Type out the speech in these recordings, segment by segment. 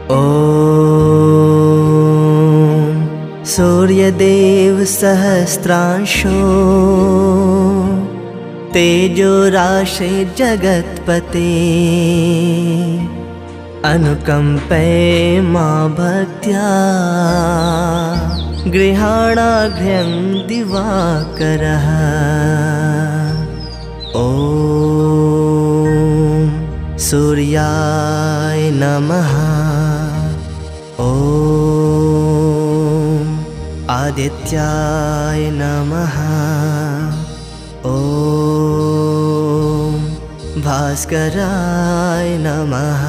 ॐ सूर्यदेव सहस्रांशो तेजो राशे जगत्पते अनुकंपे मा भक्त्या गृहाणाघ्र्यं दिवाकरः। ॐ सूर्याय नमः। ॐ आदित्याय नमः। ॐ भास्कराय नमः।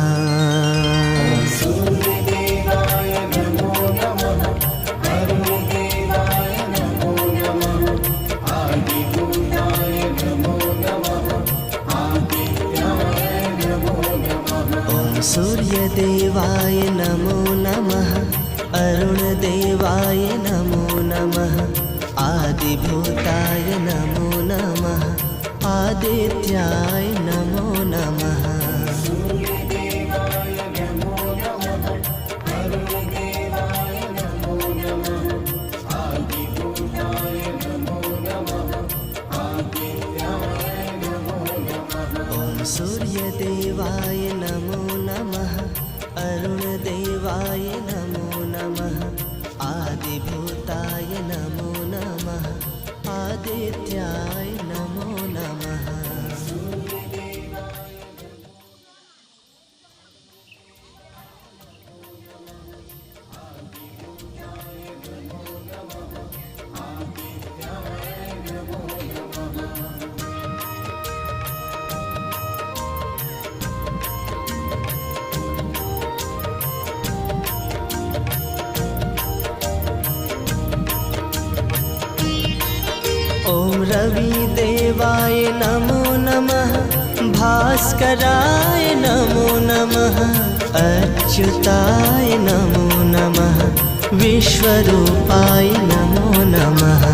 सूर्यदेवाय नमो नमः। अरुणदेवाय नमो नमः। आदिभूताय नमो नमः। आदित्याय नमो नमः। ॐ सूर्यदेवाय नमो नमः। अरुणदेवाय नमो नमः। आदिभूताय नमो नमः। आदित्याय नमो नमः। ॐ रविदेवाय नमो नमः। भास्कराय नमो नमः। अच्युताय नमो नमः। विश्वरूपाय नमो नमः।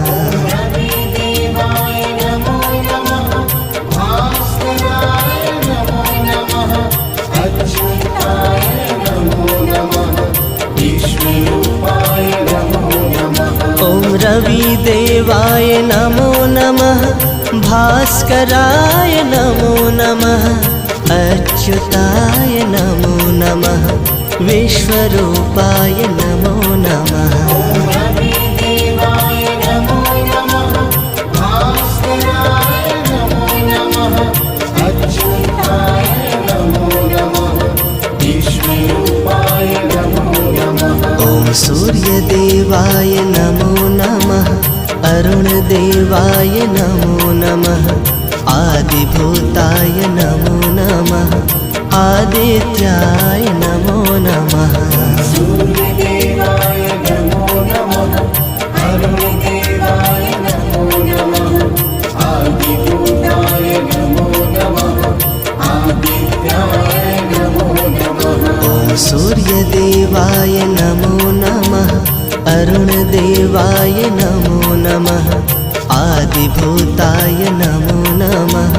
ॐ रविदेवाय नमो नमः। भास्कराय नमो नमः। अच्युताय नमो नमः। विश्वरूपाय नमो नमः। ॐ सूर्यदेवाय नमो नमः। अरुणदेवाय नमो नमः। आदिभूताय नमो नमः। आदित्याय नमो नमः। ॐ सूर्यदेवाय नमो नमः। अरुणदेवाय नमो नमः। आदिभूताय नमो नमः।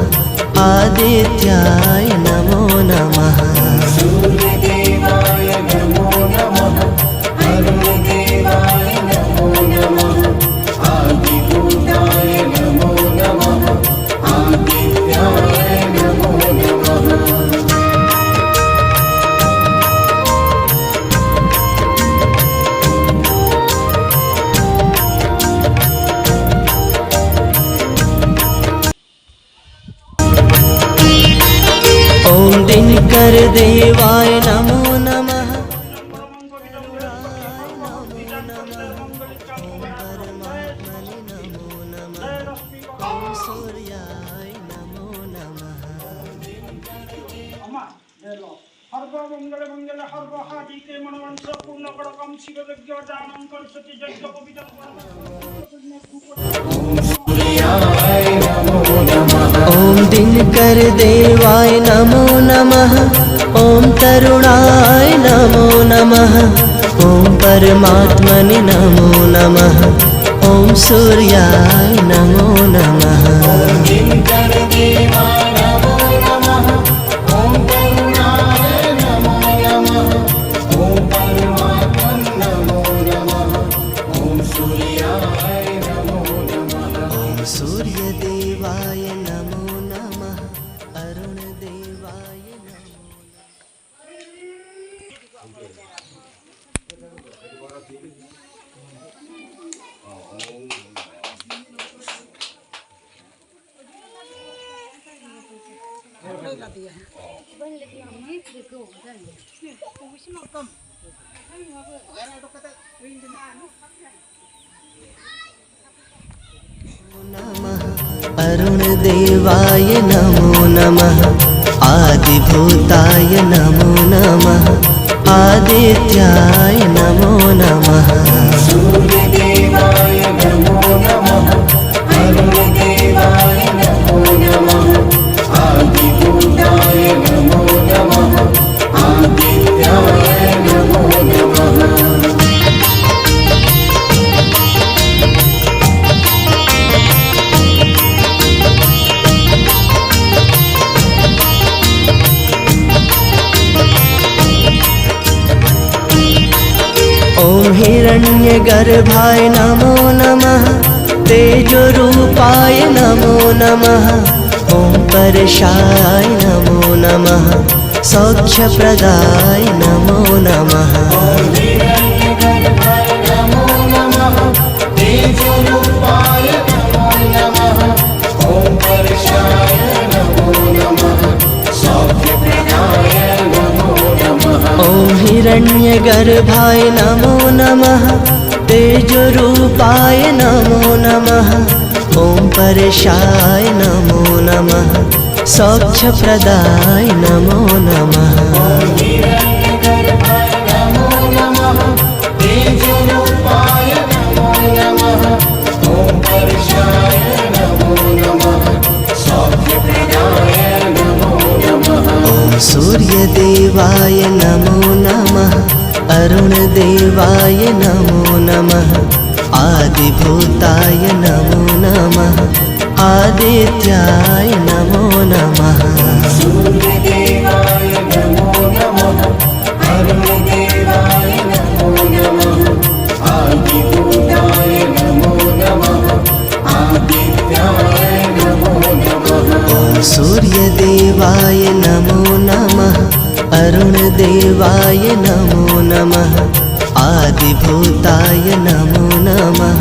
आदित्याय नमो नमः। दिनकर देवाय नमो नमः। सूर्याय नमो नमः। सर्वमंगल मंगल सर्वहादिके मनवंश पूर्ण कड़कम शिव यज्ञ दानं करसति यज्ञ पवित्र। ॐ दिनकर देवाय नमो नमः। ॐ तरुणाय नमो नमः। ॐ परमात्मने नमो नमः। ॐ सूर्याय नमो नमः। ॐ अरुण देवाय नमो नमः आदिभूताय नमो नमः आदित्याय नमो नमः सूर्यदेवाय नमो नमः अरुण देवाय नमो नमः आदिभूताय नमो नमः आदित्याय नमो नमः ॐ हिरण्यगर्भाय नमो नमः तेजोरूपाय नमो नमः ॐ परशाय नमो नमः सौख्यप्रदाय नमो नमः हिरण्यगर्भाय नमो नमः तेजोरूपाय नमो नमः ॐ परशाय नमो नमः सौख्यप्रदाय नमो नमः ॐ हिरण्यगर्भाय नमो नमः तेजोरूपाय नमो नमः ॐ परशाय नमो नमः सौख्यप्रदाय नमो नमः हिरण्यगर्भाय नमो नमः तेजोरूपाय नमो नमः ॐ परशाय नमो नमः सौख्यप्रदाय नमो नमः ॐ सूर्यदेवाय नमो नमः अरुणदेवाय नमो नमः आदिभूताय नमो नमः आदित्याय नमो नमः सूर्यदेवाय नमो नमः अरुणदेवाय नमो नमः आदिभूताय नमो नमः आदित्याय नमो नमः ॐ सूर्यदेवाय नमो नमः अरुणदेवाय नमो नमः आदिभूताय नमो नमः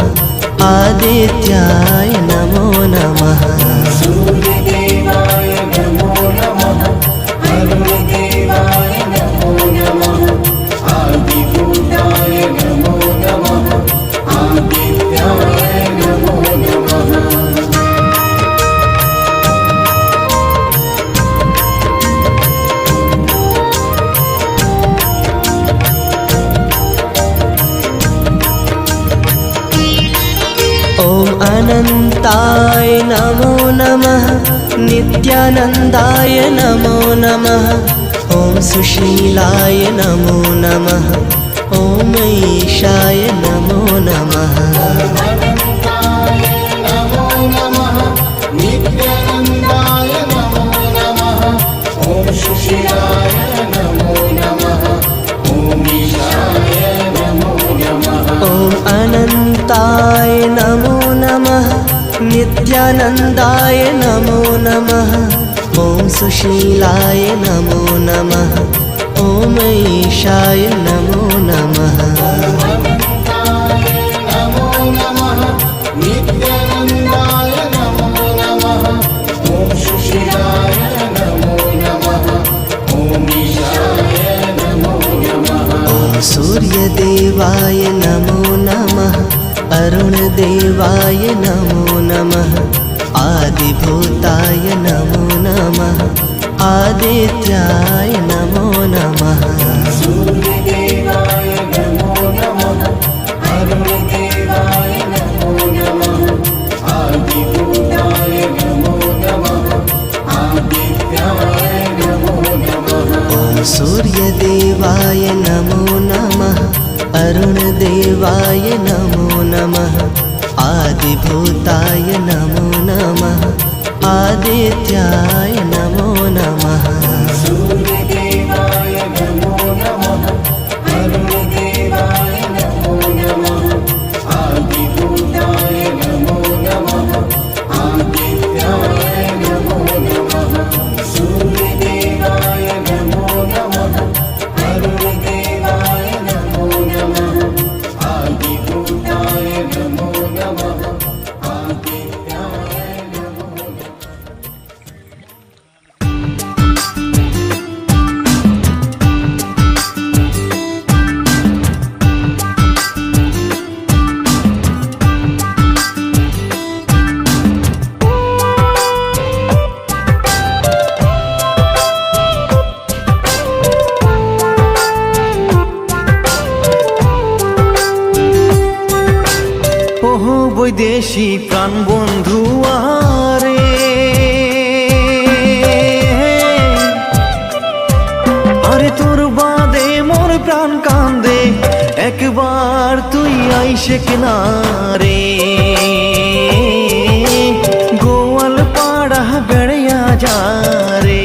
आदित्याय नमो नमः सूर्यदेवाय नमो नमः अरुणदेवाय नमो नमः आदिभूताय नमो नमः आदित्याय नमो नमः ॐ अनन्ताय नमो नमः नित्यानन्दाय नमो नमः ॐ सुशीलाय नमो नमः ॐ ईशाय नमो नमः अनन्ताय नमो नमः नित्यानन्दाय नमो नमः ॐ सुशीलाय नमो नमः ॐ ईशाय नमो नमः ॐ अनन्ताय नमो नमः नित्यानन्दाय नमो नमः ॐ सुशीलाय नमो नमः ॐ ईशाय नमो नमः अनन्ताय नमो नमः नित्यानन्दाय नमो नमः ॐ सुशीलाय नमो नमः ॐ ईशाय नमो नमः ॐ सूर्यदेवाय नमो नमः अरुणदेवाय नमो नमः आदिभूताय नमो नमः आदित्याय नमो नमः सूर्यदेवाय नमो नमः अरुणदेवाय नमो नमः आदिभूताय नमो नमः आदित्याय नमो नमः ॐ सूर्यदेवाय नमो नमः अरुणदेवाय नमो नमः आदिभूताय नमो नमः आदित्याय नमो नमः सूर्यदेवाय नमो नमः अरुणदेवाय नमो नमः आदिभूताय नमो नमः आदित्याय नमो नमः सूर्यदेवाय नमो नमः अरुणदेवाय नमो नमः आदिभूताय नमो नमः आदित्याय नमो नमः বৈদেশি প্রাণ বন্ধু আরে আরে তোর বাদে মোর প্রাণ কান্দে একবার তুই আইসে কিনারে গোয়াল পাড়া বেড়িয়া যা রে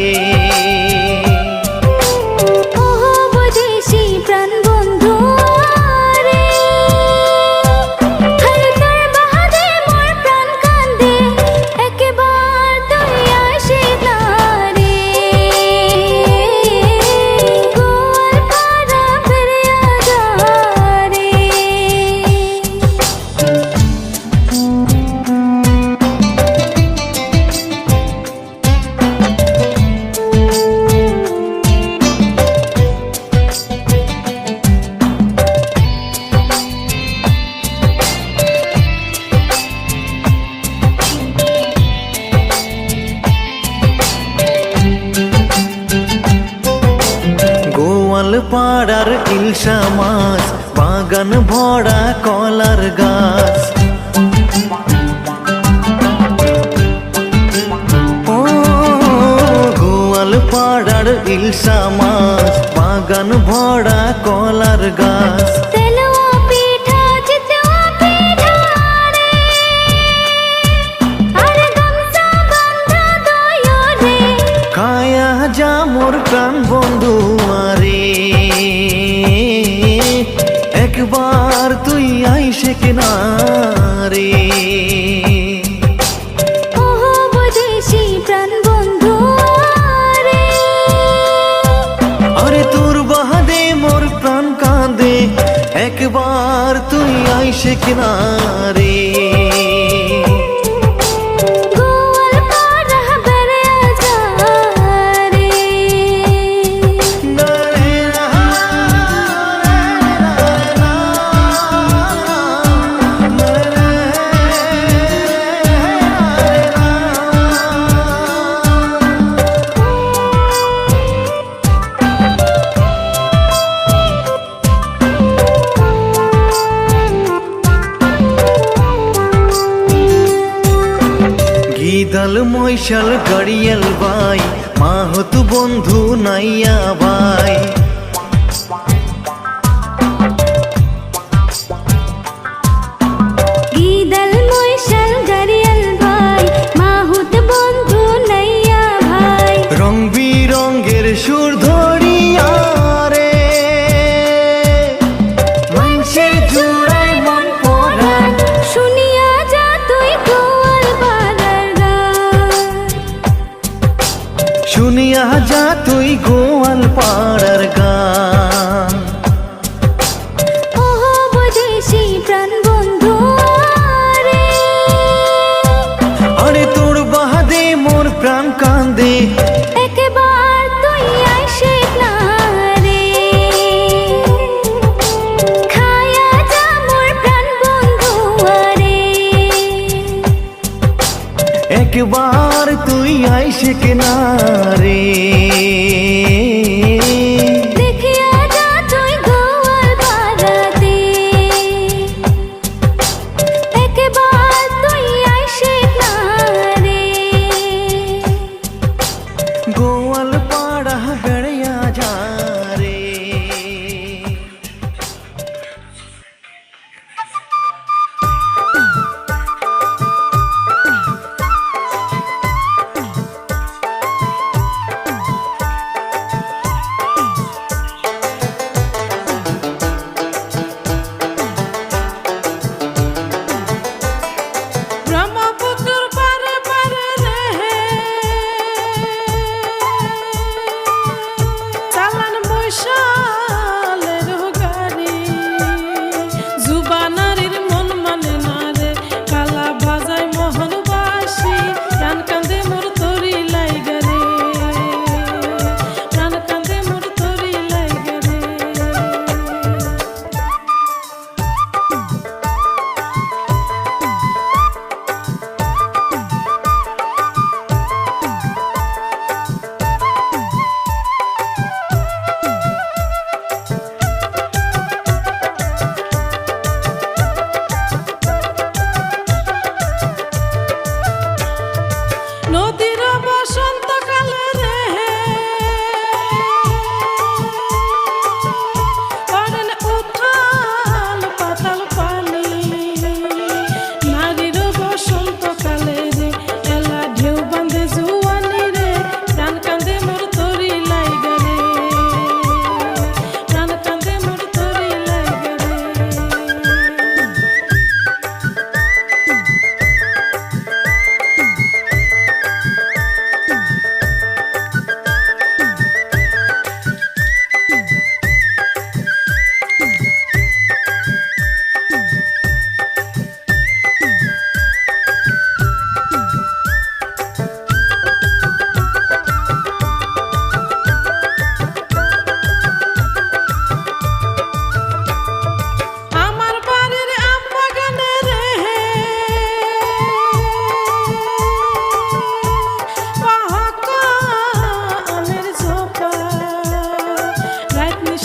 পাড়ার ইলশা মাছ বাগান ভরা কলার গাছ ও গোয়াল পাড়ার ইলশা মাছ বাগান ভরা কলার গাছ খায়া যা মোর প্রাণ বন্ধু আরে একবার তুই আইসে কিনারে আরে তোর বাদে মোর প্রাণ কাঁদে একবার তুই আইসে কিনারে গিদাল মৈশাল গাড়িয়াল ভাই মাহত বন্ধু নাইয়া ভাই গিদাল মৈশাল গাড়িয়াল ভাই মাহত বন্ধু নাইয়া ভাই রং বিরঙ্গের সুর ধরিয়া রে মানুষের জুড়াই মন পড়া শুনিয়া যা তুই গোয়াল শুনিয়া যা তুই গোয়াল পাড়ার গান ও বৈদেশি প্রাণ বন্ধু আরে তোর বাদে মোর প্রাণ কান্দে একবার তুই আইসে না রে খায়া যা মোর প্রাণ বন্ধু রে একবার তুই আইসে কিনারে দেখিয়া যা তুই গোয়াল পাড়াতে একবার তুই আইসে না রে গোয়াল পাড়া বেড়িয়া যা রে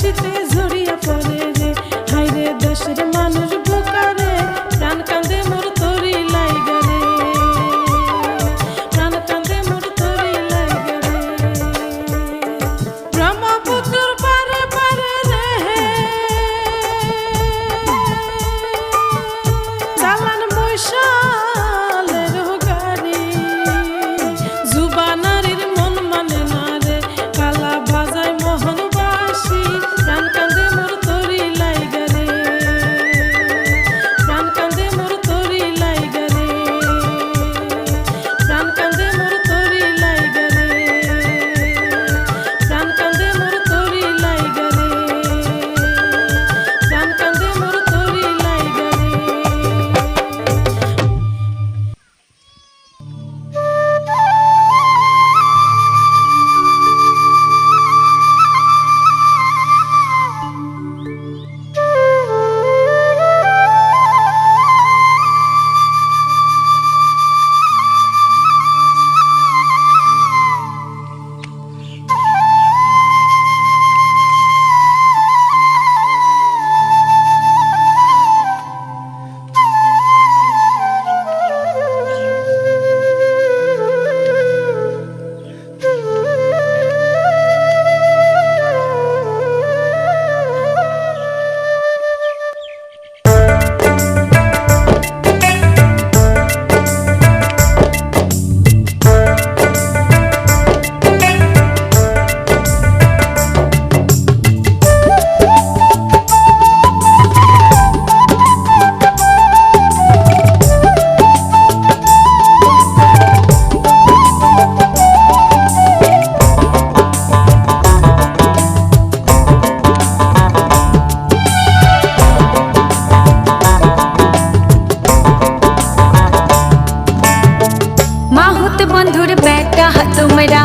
হাসিতে ঝরিয়া পড়ে রে, হায় রে দেশের মানুষ বোকারে, প্রাণ কান্দে মোর তরি লাইগা রে, প্রাণ কান্দে মোর তরি লাইগা রে। ব্রহ্মপুত্র পারে পারে রে, চালান বৈশালের গাড়ি, যুবা নারীর মন মানে না রে, কালা বাজায় মোহন বাসি, প্রাণ কান্দে মোর তরি লাইগা রে, প্রাণ কান্দে মোর তরি লাইগা রে, প্রাণ কান্দে মোর তরি লাইগা রে, প্রাণ কান্দে মোর তরি লাইগা রে, প্রাণ কান্দে মোর তরি লাইগা রে। মাহুত বন্ধুর বেটা তোমরা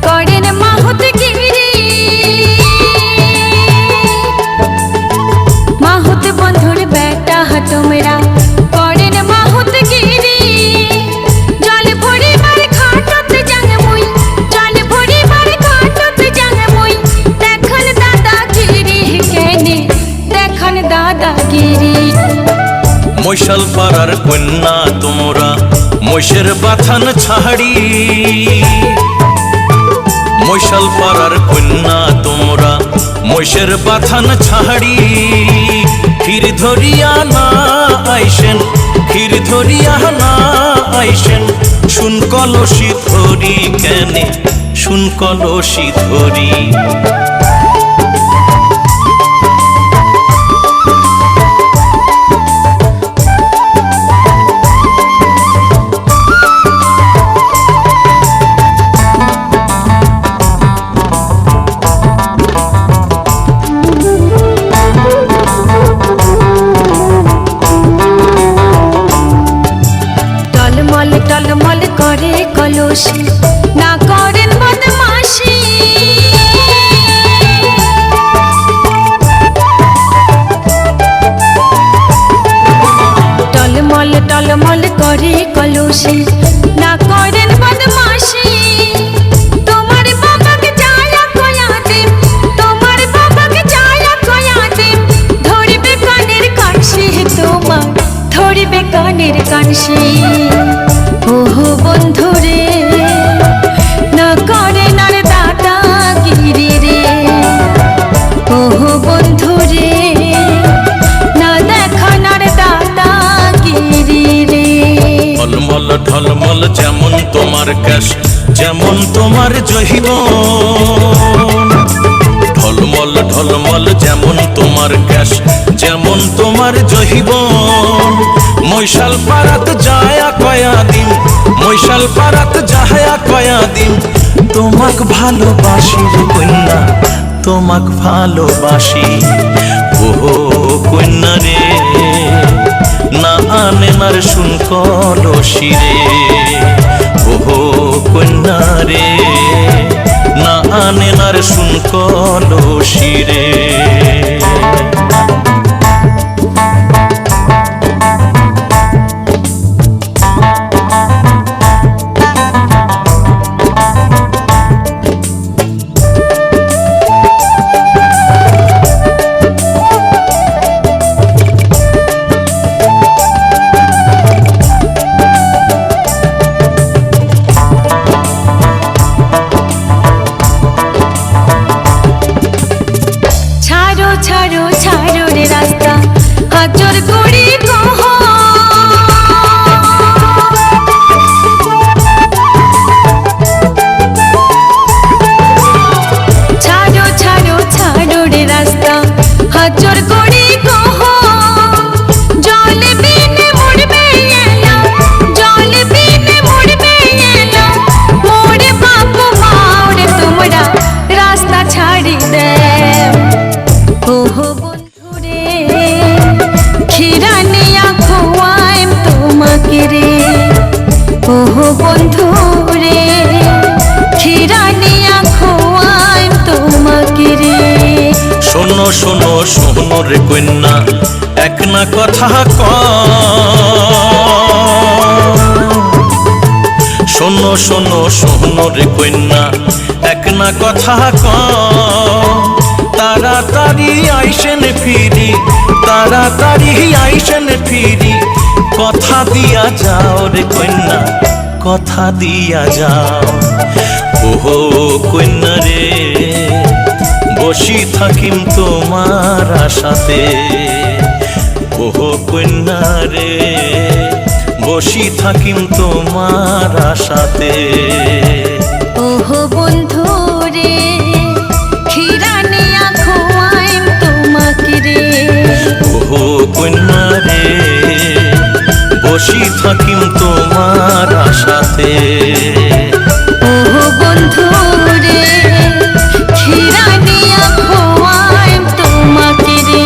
করেন মাহুত গিরি, মাহুত বন্ধুর বেটা তোমরা করেন মাহুত গিরি, জল ভরিবার খাটত জাঙ্গ মুই, জল ভরিবার খাটত জাঙ্গ মুই, দেখন দাদাগিরি কেনে, দেখন দাদাগিরি। মৈশাল পাড়ার কন্যা তোমরা মৈশের বাথান ছাড়ি, মৈশাল পাড়ার কন্যা তোমরা মৈশের বাথান ছাড়ি, ক্ষীর ধরিয়া না আইসেন, ক্ষীর ধরিয়া না আইসেন, শুন কলসি ধরি কেনে, শুন কলসি ধরি। টলমল টলমল করে কলসি, না করেন বদমাশি, টলমল টলমল করে কলসি, না করেন বদমাশি, তোমার বাবাকে যায়া কয়া দেব, তোমার বাবাকে যায়া কয়া দেব, ধরিবে কানের কানসি তোমার, ধরিবে কানের কানসি। ওহো বন্ধুরে না করে নার দাদাগিরি রে, ওহো বন্ধুরে না দেখা নার দাদাগিরি রে। ঢলমল ঢলমল যেমন তোমার কেশ, যেমন তোমার জহিবন, ঢলমল ঢলমল যেমন তোমার কেশ, যেমন তোমার জহিবন, মৈশাল পাড়াত যায়া কয়া দিন, মৈশাল পাড়াত যায়া কয়া দিন, তোমাক ভালোবাসি রে কন্যা, তোমাক ভালোবাসি। ওহো কন্যা রে না আনে নার শুন কলসি রে, ওহো কন্যা রে না আনে নার শুন কলসি রে। শোনো শোনো শোনো রে কন্যা এক না কথা ক শোনো শোনো শোনো রে কন্যা এক না কথা ক তাড়াতাড়ি আইসেন ফিরি তাড়াতাড়ি আইসেন ফিরি কথা দিয়া যাও রে কন্যা কথা দিয়া যাও ওহো কন্যা রে বসি থাকিম তোমার আশাতে ওহো কন্যা রে বসি থাকিম তোমার আশাতে ওহো বন্ধু রে ক্ষীরা নিয়া খোয়াইম তোমাকে রে ওহো কন্যা রে বসি থাকিম তোমার আশাতে ওহো বন্ধু রে ক্ষীরা নিয়া খোয়াইম তোমাকে রে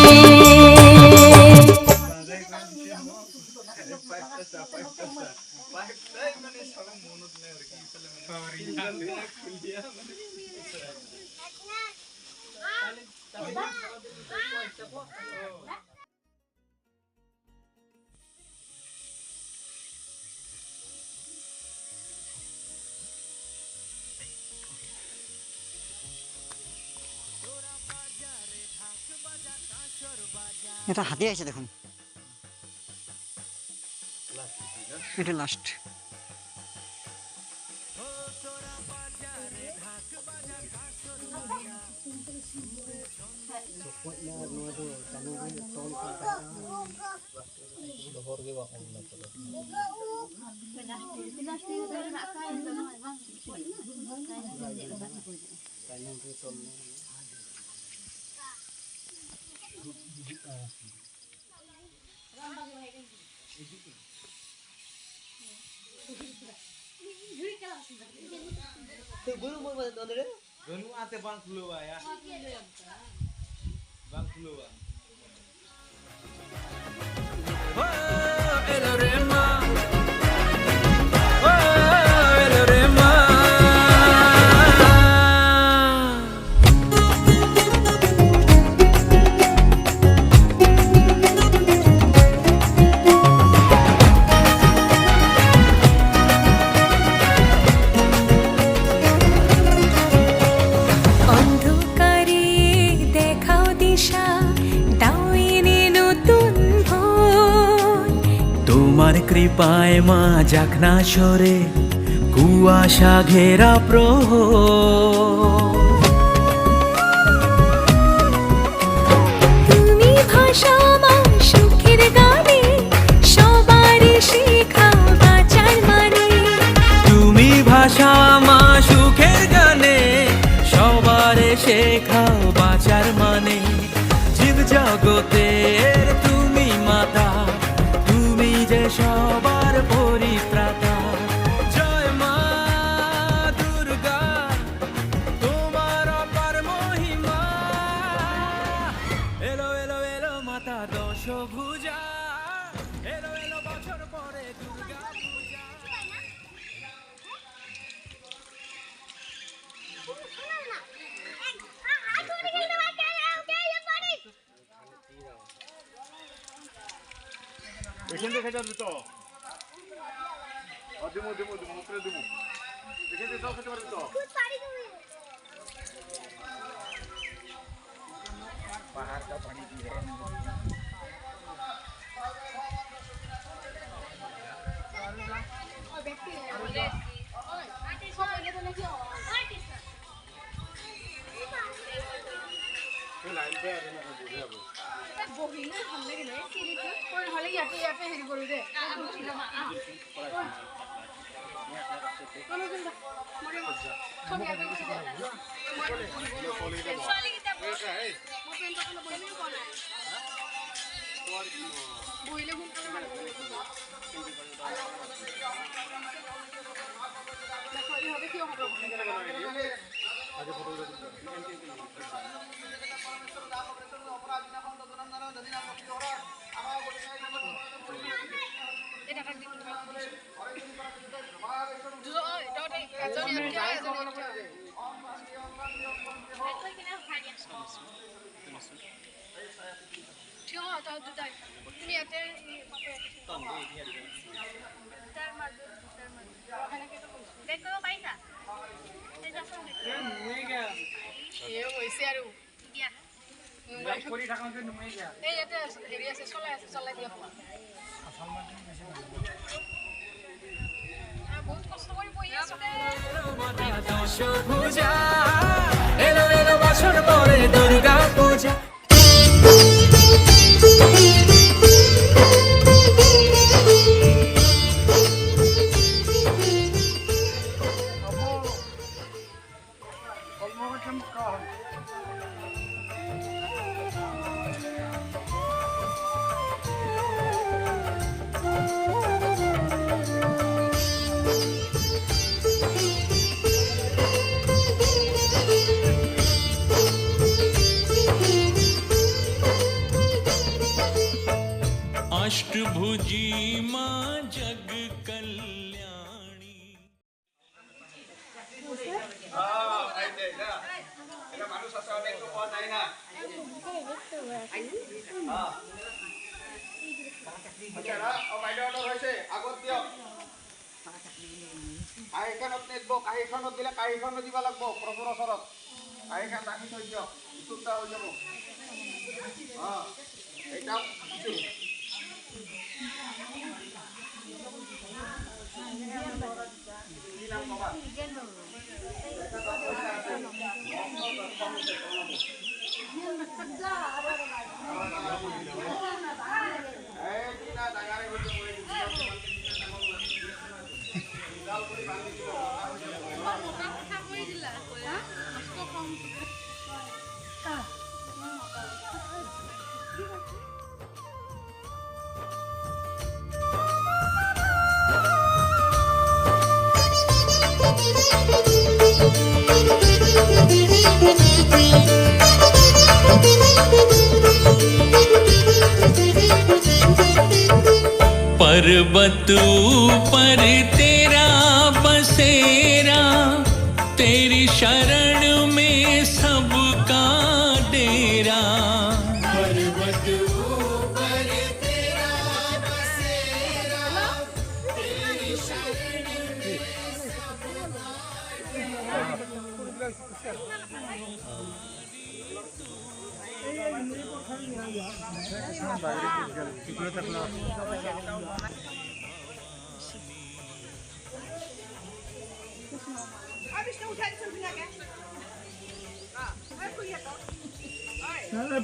এটা হাতে আছে দেখুন এটা লাস্ট তোমার কৃপায় মা যাক না সরে কুয়াশা ঘেরা প্রহর তুমি ভাষা মা সুখের গানে সবার শেখাও বাঁচার মানে তুমি ভাষা মা সুখের গানে সবার শেখাও বাঁচার মানে জীব জগতের তুমি মাতা তুমি যে সবার পরিত্রাতা জয় মা দুর্গা তোমার অপার মহিমা এলো এলো এলো মাতা দশভুজা এলো এলো বছর পরে দুর্গা পূজা এখান থেকে যাবে তো দেবো দেবো দেবো উপরে দেবো এখান থেকে খেতে পারবে তো পাহাড় কা পানি দিয়ে লাইন पे আরে না বুঝে যাবো বহিলে ভালো লাগে না সিরিটা কোন হলে ইয়াতে ইয়াতে হেরি করে দে ছবি আগে করে দে সোলি কিটা মোপেন তখন বইলে কোন আছে বইলে ঘুম করে দেখো এই হবে কি হবে আগে ফটো আছো ঠিক আছে তাহলে দুটাই তুমি ইয়াতে দেখো পাইছা হৈছে আৰু দিয়া কৰি থাকোঁতে নুমাই দিয়া এই ইয়াতে হেৰি আছে চলাই দিয়া বহুত কষ্ট কৰি বহি আছো দশভুজা এলো এলো বছর পরে দুর্গা পূজা अष्टभुजी माँ जग कल्याणी কাঁহীখনত নিদিব কাঁহীখনত দিলে কাঁহীখনত দিব লাগিব প্ৰভুৰ ওচৰত কাঁহীখন ৰাখি থৈ দিয়ক চুপটা হৈ যাব এইটা पर्वत ऊपर तेरा बसेरा तेरी शरण में सबका डेरा पर्वत ऊपर तेरा बसेरा तेरी शरण में सबका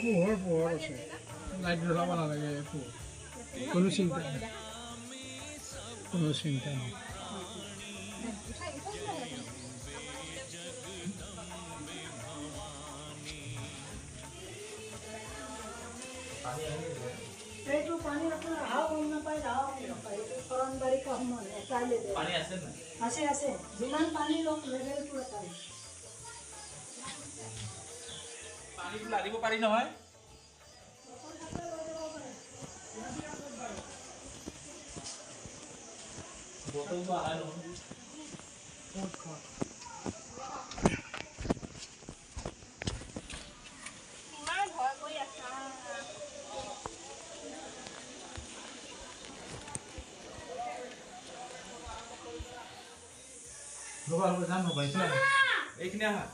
পোহৰ আছে লাইট জ্বলাব নালাগে কোনো চিন্তা নাই এইটো পানী আপোনাৰ আহা গম নাপায় বাৰিষা সময় পানী আছে আছে যিমান পানী লওক লেভেলটো এটা পানীটো লাগিব পাৰি নহয় বটলটো আহা নহয় এইখিনি আহা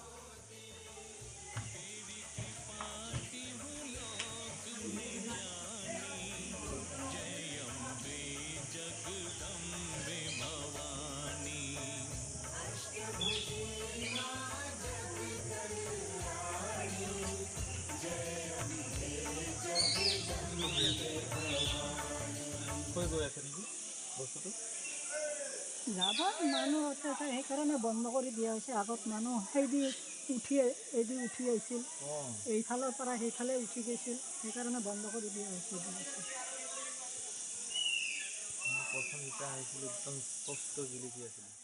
যাবা মানুহ আছে সেইকাৰণে বন্ধ কৰি দিয়া হৈছে আগত মানুহ সেইদি উঠি আহিছিল এইফালৰ পৰা সেইফালে উঠি গৈছিল সেইকাৰণে বন্ধ কৰি দিয়া হৈছে প্ৰথম যেতিয়া আহিছিল একদম স্পষ্ট জিলিকি আছিল